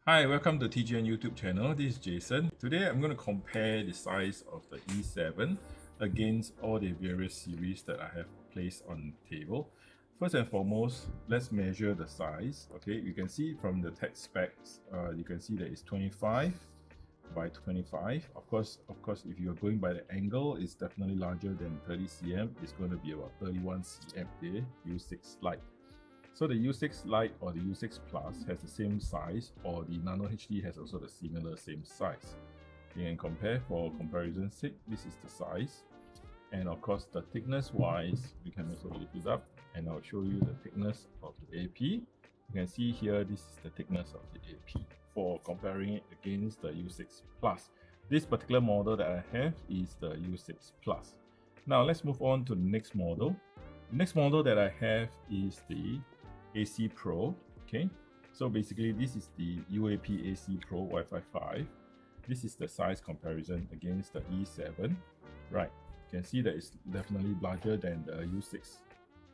Hi, welcome to TGN YouTube channel. This is Jason. Today I'm going to compare the size of the E7 against all the various series that I have placed on the table. First and foremost, let's measure the size. Okay, you can see from the text specs, you can see that it's 25 by 25. Of course, if you're going by the angle, it's definitely larger than 30 cm. It's going to be about 31 cm there, U6 Lite. So the U6 Lite or the U6 Plus has the same size, or the Nano HD has also the same size. You can compare for comparison's sake. This is the size, and of course the thickness wise, we can also look it up, and I'll show you the thickness of the AP. You can see here, this is the thickness of the AP for comparing it against the U6 Plus. This particular model that I have is the U6 Plus. Now let's move on to the next model. The next model that I have is the AC Pro. Okay, so basically this is the UAP AC Pro Wi-Fi 5. This is the size comparison against the E7. Right, you can see that it's definitely larger than the U6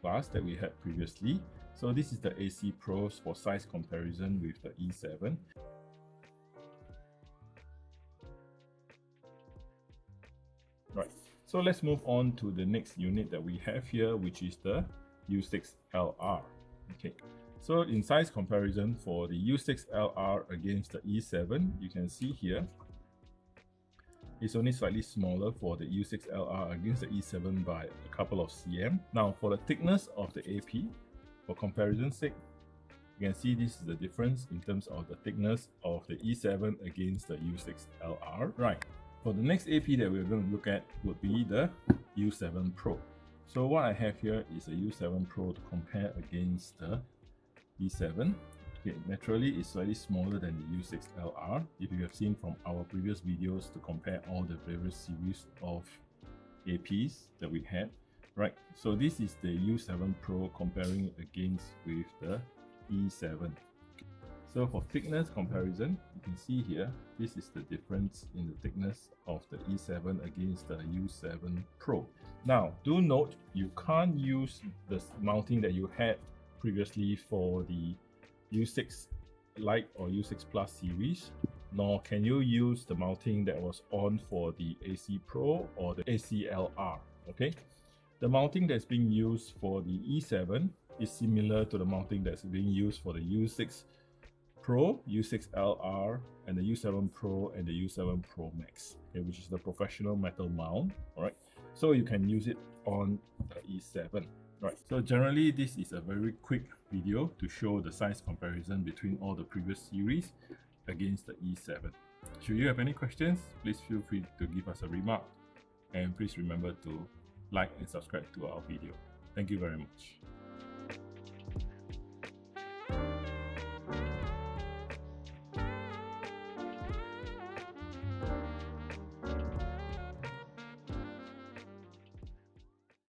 Plus that we had previously. So this is the AC Pros for size comparison with the E7. Right, so let's move on to the next unit that we have here, which is the U6LR. Okay, so in size comparison for the U6LR against the E7, you can see here it's only slightly smaller for the U6LR against the E7 by a couple of cm. Now for the thickness of the AP, for comparison's sake, you can see this is the difference in terms of the thickness of the E7 against the U6LR. Right, for the next AP that we're going to look at would be the U7 Pro. So what I have here is a U7 Pro to compare against the E7. Okay, naturally it's slightly smaller than the U6LR. If you have seen from our previous videos to compare all the various series of APs that we had, right? So this is the U7 Pro comparing it against with the E7. So for thickness comparison, you can see here, this is the difference in the thickness of the E7 against the U7 Pro. Now, do note, you can't use the mounting that you had previously for the U6 Lite or U6 Plus series, nor can you use the mounting that was on for the AC Pro or the ACLR, okay? The mounting that's being used for the E7 is similar to the mounting that's being used for the U6 Pro, U6LR, and the U7 Pro and the U7 Pro Max, okay, which is the professional metal mount. All right, so you can use it on the E7. Right, so generally this is a very quick video to show the size comparison between all the previous series against the E7. Should you have any questions, please feel free to give us a remark, and please remember to like and subscribe to our video. Thank you very much.